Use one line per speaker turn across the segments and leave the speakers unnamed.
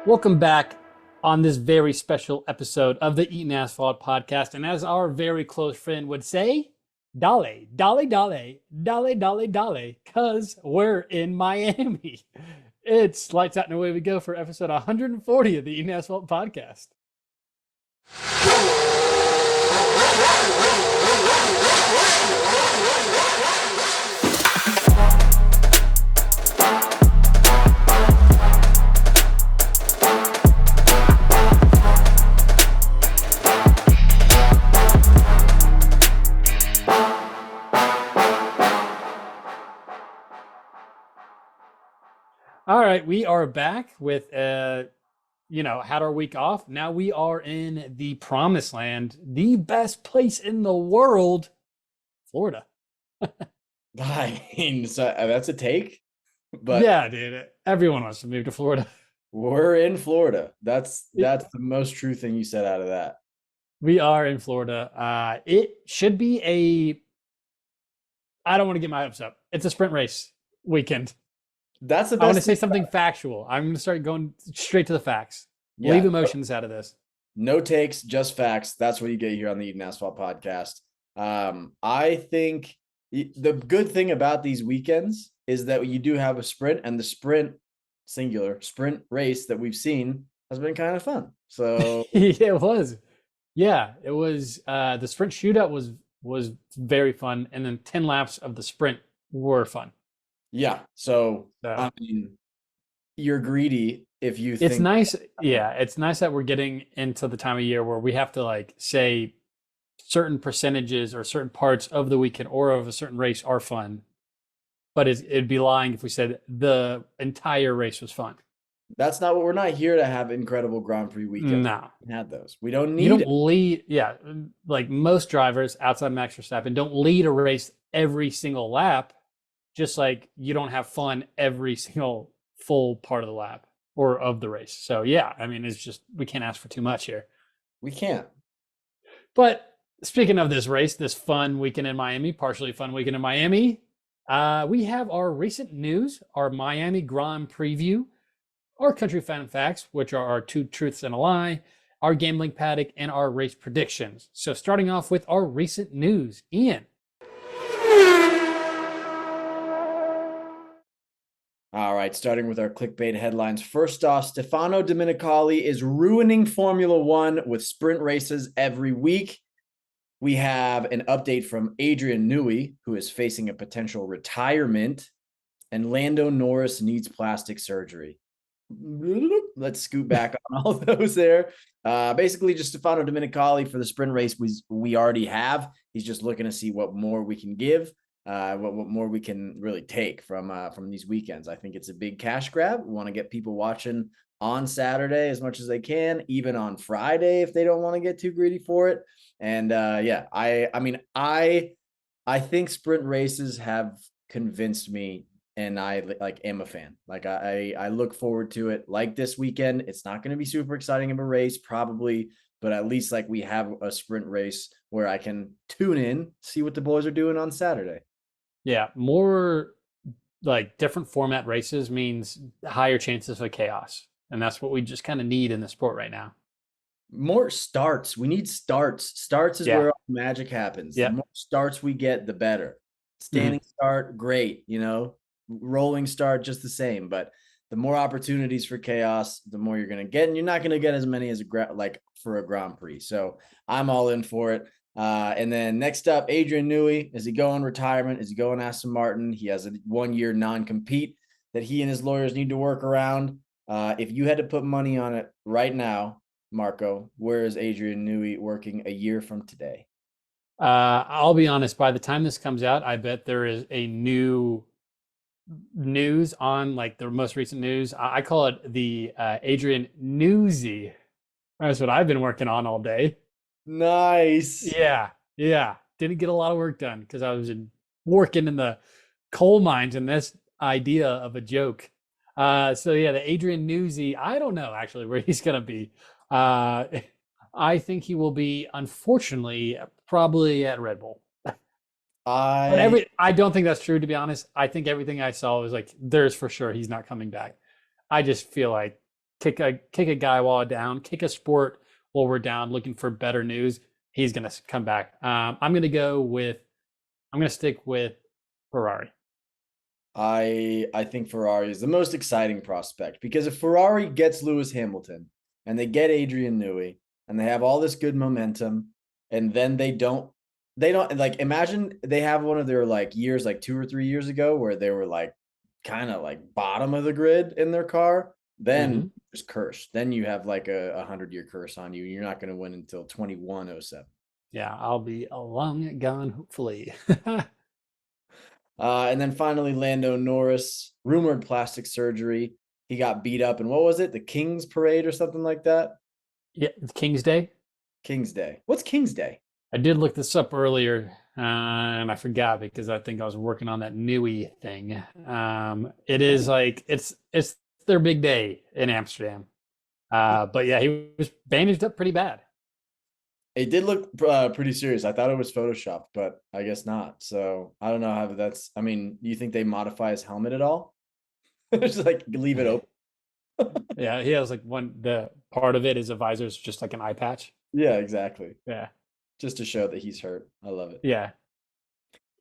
Welcome back on this very special episode of the Eating Asphalt podcast. And as our very close friend would say, dale, dale, dale, dale, dale, dale, because we're in Miami. It's lights out and away we go for episode 140 of the Eating Asphalt podcast. All right, we are back with had our week off. Now we are in the promised land, the best place in the world, Florida.
That's a take, but
Yeah, dude. Everyone wants to move to Florida.
we're in Florida. That's the most true thing you said out of that.
We are in Florida. It should be I don't want to get my hopes up. It's a sprint race weekend.
That's the
I want to
best
say
thing
something
about
factual. I'm going to start going straight to the facts.
it.
Leave
Yeah,
emotions out of this.
no takes, just facts. That's what you get here on the Eating Asphalt podcast. I think the good thing about these weekends is that you do have a sprint, and the sprint singular sprint race that we've seen has been kind of fun. So
It was. Yeah, it was. The sprint shootout was very fun, and then 10 laps of the sprint were fun.
yeah, so
So
I mean, you're greedy if you
it's
think
nice. Yeah, it's nice that we're getting into the time of year where we have to like say certain percentages or certain parts of the weekend or of a certain race are fun, but it'd be lying if we said the entire race was fun.
that's not what we're not here to have incredible Grand Prix weekends.
No,
We had those. We don't
you
need
don't
it.
lead. Yeah, like most drivers outside Max Verstappen don't lead a race every single lap, just like you don't have fun every single full part of the lap or of the race. So yeah, I mean, it's just we can't ask for too much here.
We can't.
But speaking of this race, this fun weekend in Miami, partially fun weekend in Miami, we have our recent news, our Miami Grand Preview, our country fan facts, which are our two truths and a lie, our gambling paddock, and our race predictions. So starting off with our recent news, Ian.
All right, starting with our clickbait headlines. First off, Stefano Domenicali is ruining Formula One with sprint races every week. We have an update from Adrian Newey, who is facing a potential retirement, and Lando Norris needs plastic surgery. Let's scoot back on all those there. Basically, just Stefano Domenicali for the sprint race we already have. He's just looking to see what more we can give, what more we can really take from these weekends. I think it's a big cash grab. We want to get people watching on Saturday as much as they can, even on Friday if they don't want to get too greedy for it. And I think sprint races have convinced me, and I am a fan. Like I look forward to it. Like this weekend, it's not going to be super exciting of a race probably, but at least like we have a sprint race where I can tune in, see what the boys are doing on Saturday.
Yeah, more like different format races means higher chances of chaos. And that's what we just kind of need in the sport right now.
More starts. We need starts. Starts is
Yeah.
where all the magic happens. The
Yeah.
more starts we get, the better. Standing start, great. Rolling start, just the same. But the more opportunities for chaos, the more you're going to get. And you're not going to get as many as for a Grand Prix. So I'm all in for it. And then next up, Adrian Newey. Is he going retirement? Is he going Aston Martin? He has a 1-year non-compete that he and his lawyers need to work around. If you had to put money on it right now, Marco, where is Adrian Newey working a year from today?
I'll be honest, by the time this comes out, I bet there is a new news on like the most recent news. I call it the Adrian Newsy. That's what I've been working on all day.
Nice.
Yeah. Didn't get a lot of work done because I was working in the coal mines and this idea of a joke. So yeah, the Adrian Newsy, I don't know actually where he's gonna be. I think he will be, unfortunately, probably at Red Bull. I don't think that's true, to be honest. I think everything I saw was like, there's for sure he's not coming back. I just feel like kick a guy while down, kick a sport while we're down, looking for better news. He's gonna come back. I'm gonna stick with Ferrari.
I think Ferrari is the most exciting prospect because if Ferrari gets Lewis Hamilton and they get Adrian Newey and they have all this good momentum and then they don't like imagine they have one of their like years like 2 or 3 years ago where they were like kind of like bottom of the grid in their car, then it's cursed. Then you have like a 100-year curse on you. You're not going to win until 2107.
Yeah, I'll be long gone, hopefully.
And then finally, Lando Norris, rumored plastic surgery. He got beat up. And what was it? The King's Parade or something like that?
Yeah, it's King's Day.
King's Day. What's King's Day?
I did look this up earlier, and I forgot because I think I was working on that Newey thing. It is like it's their big day in Amsterdam. But yeah, he was bandaged up pretty bad.
It did look pretty serious. I thought it was Photoshopped, but I guess not. So I don't know how that's. I mean, do you think they modify his helmet at all? Just like leave it open.
Yeah, he has like the part of it is a visor is just like an eye patch.
Yeah, exactly.
Yeah.
Just to show that he's hurt. I love it.
Yeah.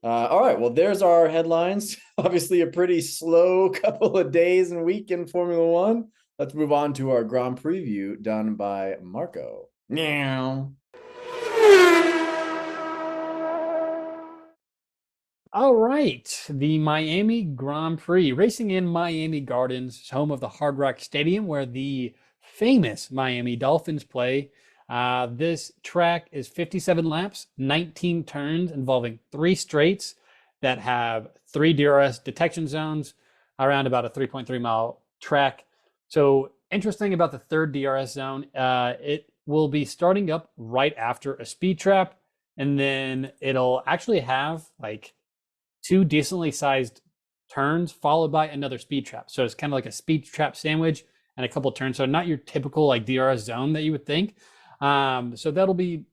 All right. Well, there's our headlines. Obviously, a pretty slow couple of days and week in Formula One. Let's move on to our Grand Preview done by Marco. Meow.
All right, the Miami Grand Prix, racing in Miami Gardens, home of the Hard Rock Stadium, where the famous Miami Dolphins play. This track is 57 laps, 19 turns, involving 3 straights that have 3 DRS detection zones around about a 3.3 mile track. So interesting about the third DRS zone, it will be starting up right after a speed trap, and then it'll actually have like 2 decently sized turns followed by another speed trap. So it's kind of like a speed trap sandwich and a couple turns. So not your typical like DRS zone that you would think. So that'll be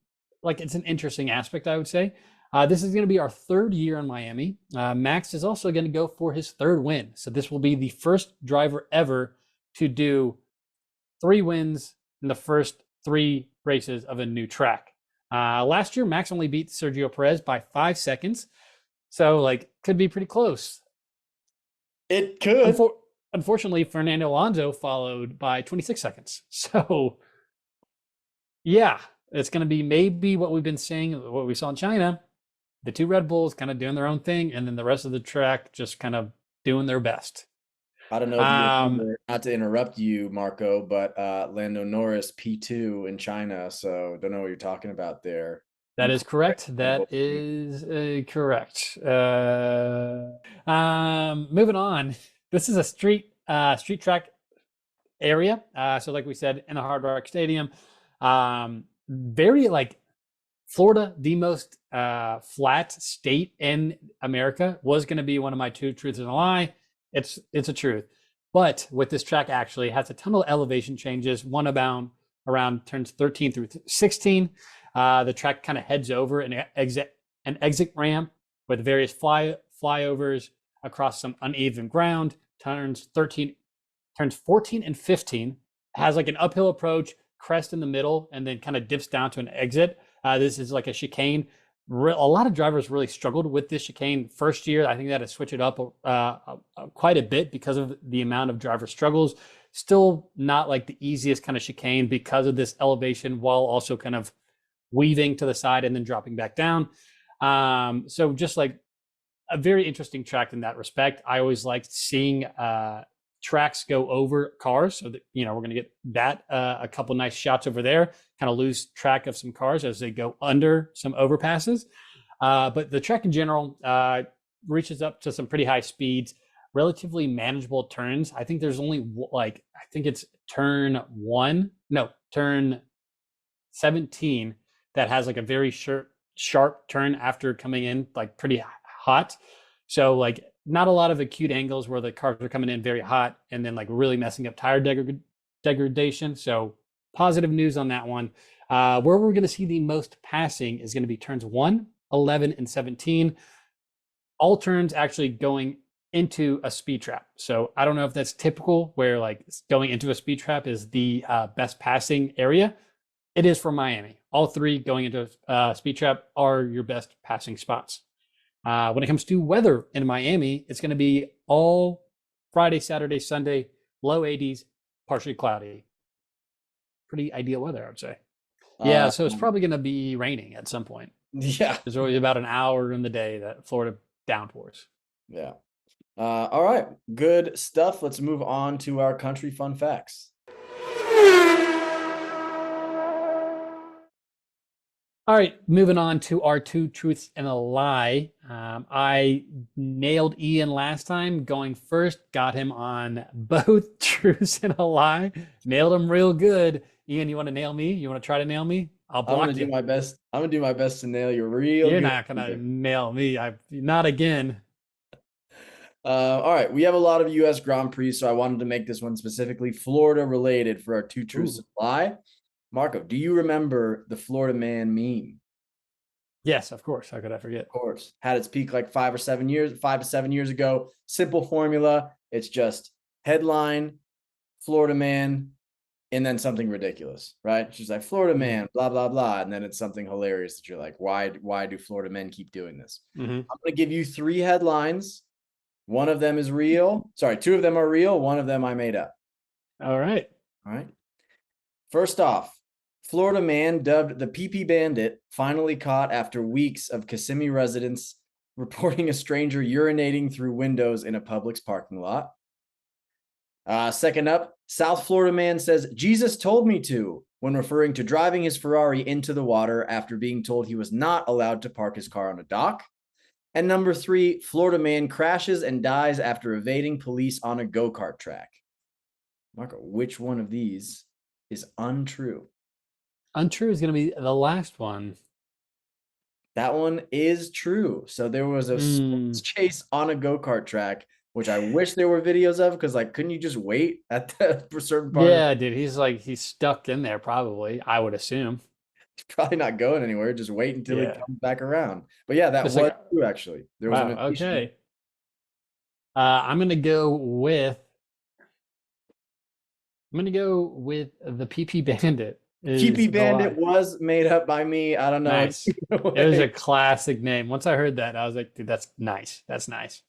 like, it's an interesting aspect, I would say. This is going to be our 3rd year in Miami. Max is also going to go for his 3rd win. So this will be the first driver ever to do 3 wins in the first 3 races of a new track. Last year, Max only beat Sergio Perez by 5 seconds. So, like, could be pretty close.
It could.
Unfortunately, Fernando Alonso followed by 26 seconds. So, yeah, it's going to be maybe what we've been seeing, what we saw in China. The 2 Red Bulls kind of doing their own thing, and then the rest of the track just kind of doing their best.
I don't know if you remember, not to interrupt you, Marco, but Lando Norris P2 in China. So don't know what you're talking about there.
That is correct. That is correct. Moving on. This is a street track area. So like we said, in the Hard Rock Stadium, very like Florida, the most flat state in America, was going to be one of my 2 truths and a lie. It's a truth. But with this track, actually, it has a ton of elevation changes, one about around turns 13 through 16. The track kind of heads over an exit ramp with various flyovers across some uneven ground. Turns 14 and 15 has like an uphill approach, crest in the middle, and then kind of dips down to an exit. This is like a chicane. A lot of drivers really struggled with this chicane first year. I think that has switched it up quite a bit because of the amount of driver struggles. Still not like the easiest kind of chicane because of this elevation, while also kind of weaving to the side and then dropping back down. So just like a very interesting track in that respect. I always liked seeing tracks go over cars, so that, you know, we're going to get that a couple nice shots over there, kind of lose track of some cars as they go under some overpasses. But the track in general reaches up to some pretty high speeds, relatively manageable turns. I think there's only like, I think it's turn 17 that has like a very sharp turn after coming in like pretty hot. So like not a lot of acute angles where the cars are coming in very hot and then like really messing up tire degradation. So positive news on that one. Where we're going to see the most passing is going to be turns 1, 11, and 17. All turns actually going into a speed trap. So I don't know if that's typical where like going into a speed trap is the best passing area. It is for Miami. All three going into speed trap are your best passing spots. When it comes to weather in Miami, it's going to be all Friday, Saturday, Sunday, low 80s, partially cloudy. Pretty ideal weather, I would say. Yeah, so it's probably going to be raining at some point.
Yeah.
There's always about an hour in the day that Florida downpours.
Yeah. All right. Good stuff. Let's move on to our country fun facts.
All right, moving on to our two truths and a lie. I nailed Ian last time, going first, got him on both truths and a lie. Nailed him real good. Ian, you want to nail me? You want to try to nail me? I'll block you.
I'm gonna do my best. I'm gonna do my best to nail you real
You're
good.
not gonna nail me. Not again.
All right, we have a lot of U.S. Grand Prix, so I wanted to make this one specifically Florida related for our two truths and a lie. Marco, do you remember the Florida Man meme?
Yes, of course. How could I forget?
Of course. Had its peak like 5 to 7 years ago. Simple formula. It's just headline, Florida Man, and then something ridiculous, right? She's like, Florida Man, blah, blah, blah. And then it's something hilarious that you're like, why do Florida men keep doing this? I'm going to give you 3 headlines. One of them is real. Sorry, 2 of them are real. One of them I made up.
All right.
All right. First off, Florida man dubbed the PP Bandit finally caught after weeks of Kissimmee residents reporting a stranger urinating through windows in a Publix parking lot. Second up, South Florida man says Jesus told me to when referring to driving his Ferrari into the water after being told he was not allowed to park his car on a dock. And number 3, Florida man crashes and dies after evading police on a go-kart track. Marco, which one of these is untrue?
Untrue is going to be the last one.
That one is true. So there was a sports chase on a go-kart track, which I wish there were videos of, because like, couldn't you just wait at the certain part?
Yeah, dude, he's stuck in there probably, I would assume.
He's probably not going anywhere. Just wait until he comes back around. But yeah, that was true actually. There was an
okay. I'm gonna go with the PP Bandit.
PP Bandit was made up by me. I don't know.
Nice. It was a classic name. Once I heard that, I was like, dude, that's nice. That's nice.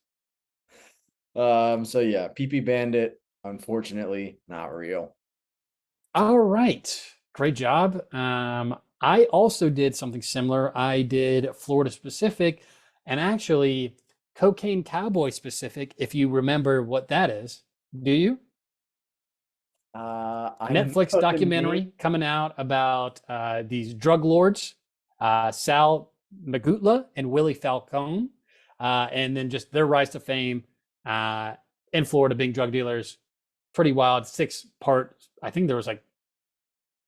So yeah, PP Bandit, unfortunately, not real.
All right. Great job. I also did something similar. I did Florida specific and actually Cocaine Cowboy specific, if you remember what that is. Do you? Netflix documentary coming out about these drug lords, Sal Magutla and Willie Falcone, and then just their rise to fame in Florida being drug dealers. Pretty wild. 6-part. I think there was like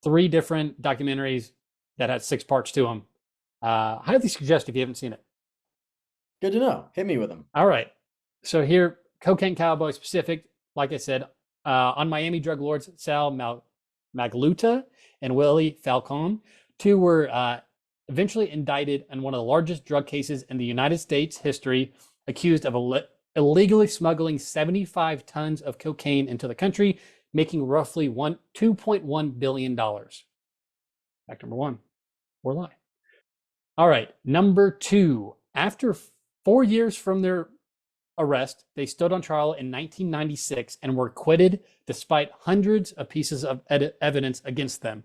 3 different documentaries that had 6 parts to them. Highly suggest if you haven't seen it.
Good to know. Hit me with them.
All right. So here, Cocaine Cowboy specific, like I said, on Miami drug lords, Sal Magluta and Willie Falcone. 2 were eventually indicted in one of the largest drug cases in the United States history, accused of illegally smuggling 75 tons of cocaine into the country, making roughly $2.1 billion. Fact number 1, or lie. All right, number 2. After 4 years from their arrest, they stood on trial in 1996 and were acquitted despite hundreds of pieces of evidence against them.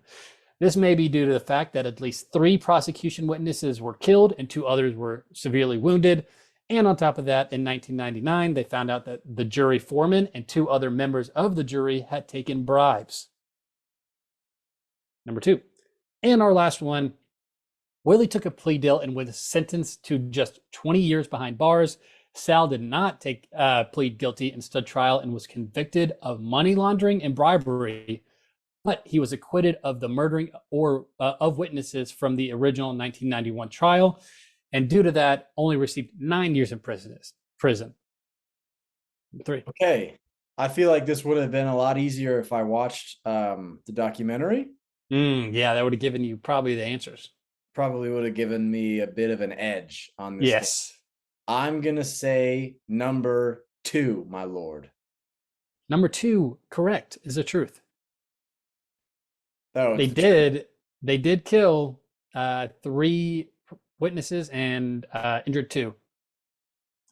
This may be due to the fact that at least 3 prosecution witnesses were killed and 2 others were severely wounded. And on top of that, in 1999, they found out that the jury foreman and 2 other members of the jury had taken bribes. Number 2. And our last one, Willie took a plea deal and was sentenced to just 20 years behind bars. Sal did not plead guilty and stood trial and was convicted of money laundering and bribery, but he was acquitted of the murdering of witnesses from the original 1991 trial, and due to that, only received 9 years in prison. 3.
Okay, I feel like this would have been a lot easier if I watched the documentary.
Yeah, that would have given you probably the answers.
Probably would have given me a bit of an edge on this.
Yes.
Game. I'm going to say number 2, my lord.
Number 2, correct, is the truth.
Oh,
They
it's the truth.
did. They did kill 3 witnesses and injured 2,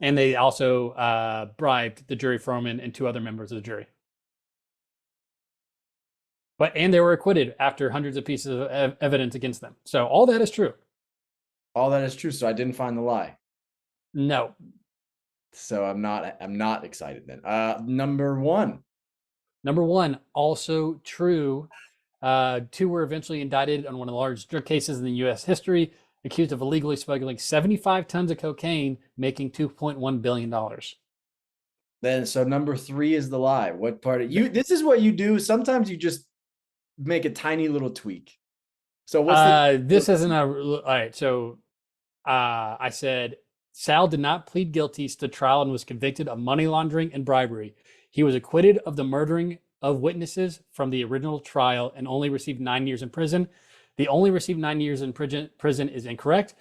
and they also bribed the jury foreman and 2 other members of the jury. And they were acquitted after hundreds of pieces of evidence against them. So all that is true.
All that is true. So I didn't find the lie.
No.
So I'm not excited then. Number 1.
Number 1, also true. 2 were eventually indicted on one of the largest drug cases in the U.S. history, accused of illegally smuggling 75 tons of cocaine, making $2.1 billion.
Then, so number 3 is the lie. What part of you? This is what you do. Sometimes you just make a tiny little tweak. So what's
this isn't a all right. So I said Sal did not plead guilty to trial and was convicted of money laundering and bribery. He was acquitted of the murdering of witnesses from the original trial and only received 9 years in prison. The only received 9 years in prison is incorrect.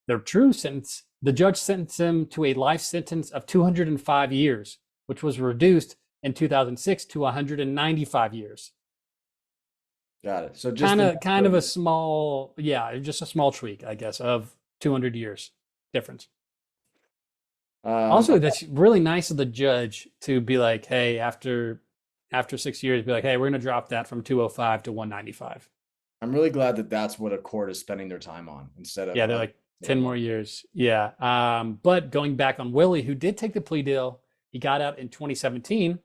The true sentence, the judge sentenced him to a life sentence of 205 years, which was reduced in 2006 to 195 years.
Got it. So just
kind of a small, just a small tweak, I guess, of 200 years difference. Also, that's really nice of the judge to be like, hey, after 6 years, be like, hey, we're going to drop that from 205 to 195.
I'm really glad that that's what a court is spending their time on instead of.
Yeah, they're like 10 more years. Yeah. But going back on Willie, who did take the plea deal, he got out in 2017,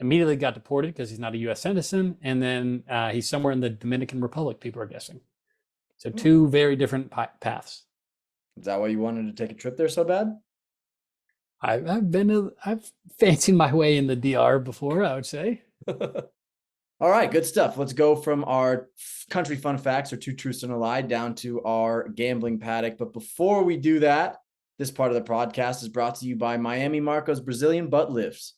immediately got deported because he's not a U.S. citizen. And then he's somewhere in the Dominican Republic, people are guessing. So 2 very different paths.
Is that why you wanted to take a trip there so bad?
I've fancied my way in the DR before, I would say.
All right, good stuff. Let's go from our country fun facts, or 2 truths and a lie, down to our gambling paddock. But before we do that, this part of the podcast is brought to you by Miami Marco's Brazilian butt lifts.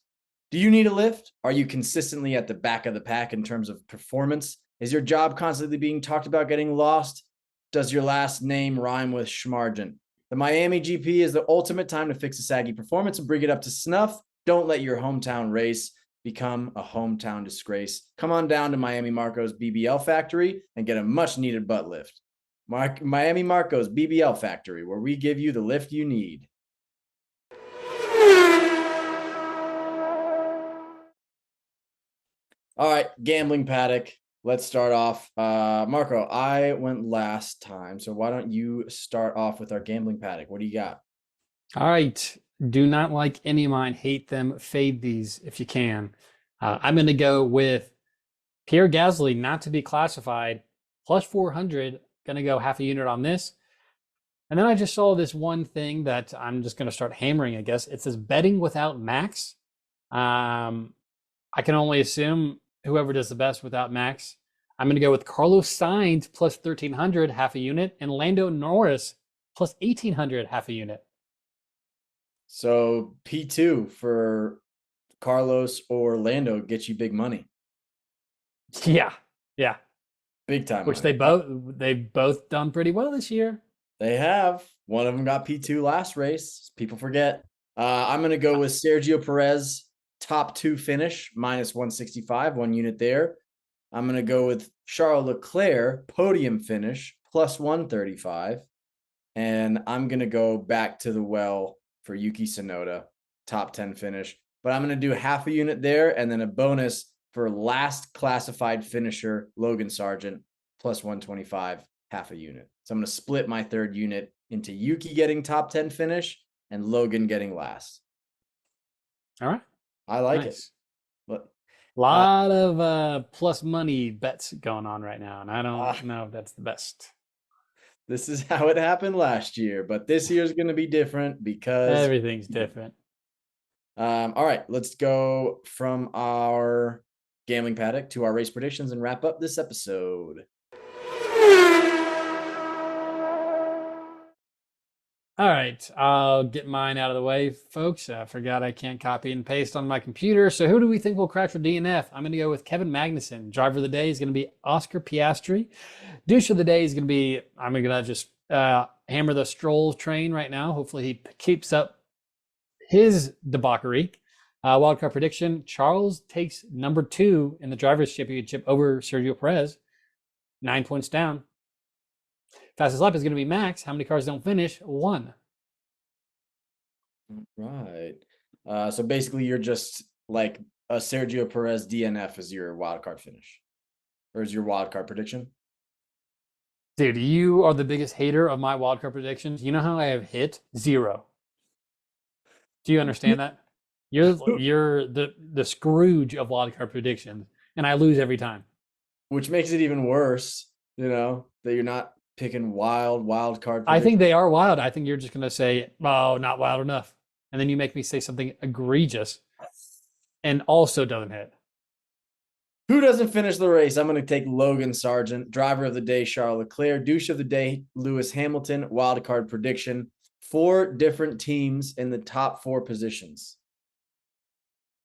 Do you need a lift? Are you consistently at the back of the pack in terms of performance? Is your job constantly being talked about getting lost? Does your last name rhyme with Schmargent? The Miami GP is the ultimate time to fix a saggy performance and bring it up to snuff. Don't let your hometown race become a hometown disgrace. Come on down to Miami Marco's BBL Factory and get a much needed butt lift. Miami Marco's BBL Factory, where we give you the lift you need. All right, gambling paddock. Let's start off. Marco, I went last time, so why don't you start off with our gambling paddock? What do you got?
All right. Do not like any of mine. Hate them. Fade these if you can. I'm going to go with Pierre Gasly, not to be classified, plus 400. Going to go half a unit on this. And then I just saw this one thing that I'm just going to start hammering, I guess. It says betting without Max. I can only assume whoever does the best without Max. I'm going to go with Carlos Sainz plus 1,300, half a unit, and Lando Norris plus 1,800, half a unit.
So P2 for Carlos or Lando gets you big money.
Yeah.
Big time.
Which
money.
they've both done pretty well this year.
They have. One of them got P2 last race. People forget. I'm going to go with Sergio Perez, top 2 finish, minus 165, 1 unit there. I'm going to go with Charles Leclerc, podium finish, plus 135. And I'm going to go back to the well for Yuki Tsunoda, top 10 finish. But I'm going to do half a unit there and then a bonus for last classified finisher, Logan Sargent, plus 125, half a unit. So I'm going to split my third unit into Yuki getting top 10 finish and Logan getting last.
All right.
I like it.
But a lot of plus money bets going on right now, and I don't know if that's the best.
This is how it happened last year, but this year is going to be different because
everything's different.
All right, let's go from our gambling paddock to our race predictions and wrap up this episode.
All right, I'll get mine out of the way, folks. I forgot I can't copy and paste on my computer. So who do we think will crash for DNF? I'm going to go with Kevin Magnussen. Driver of the day is going to be Oscar Piastri. Douche of the day is going to be, I'm going to just hammer the Stroll train right now. Hopefully he keeps up his debauchery. Wildcard prediction: Charles takes number 2 in the Drivers' Championship over Sergio Perez, 9 points down. Fastest lap is going to be Max. How many cars don't finish? 1.
Right. So basically, you're just like a Sergio Perez DNF as your wildcard finish, or is your wildcard prediction?
Dude, you are the biggest hater of my wildcard predictions. You know how I have hit 0. Do you understand that? You're the Scrooge of wildcard predictions, and I lose every time.
Which makes it even worse, that you're not picking wild card predictions.
I think they are wild. I think you're just going to say, oh, not wild enough. And then you make me say something egregious and also doesn't hit.
Who doesn't finish the race? I'm going to take Logan Sargent. Driver of the day, Charles Leclerc. Douche of the day, Lewis Hamilton. Wildcard prediction: 4 different teams in the top 4 positions.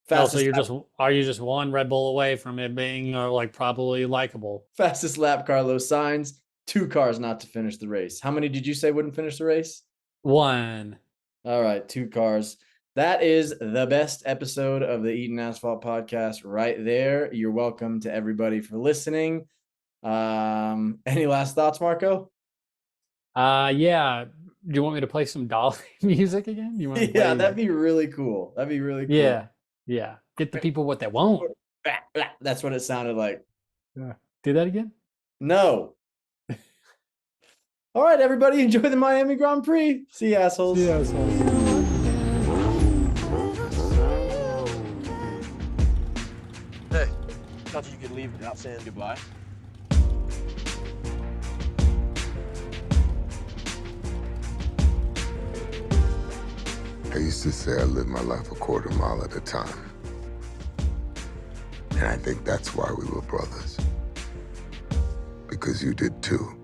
So are you just one Red Bull away from it being like probably likable?
Fastest lap, Carlos Sainz. 2 cars not to finish the race. How many did you say wouldn't finish the race?
1.
All right, 2 cars. That is the best episode of the Eaton Asphalt podcast right there. You're welcome to everybody for listening. Any last thoughts, Marco?
Yeah. Do you want me to play some Dolly music again?
Yeah, that'd be really cool. That'd be really cool.
Yeah. Get the people what they want.
That's what it sounded like.
Do that again?
No. All right, everybody, enjoy the Miami Grand Prix. See you, assholes.
Hey, thought you could leave without saying goodbye.
I used to say I live my life a quarter mile at a time. And I think that's why we were brothers. Because you did too.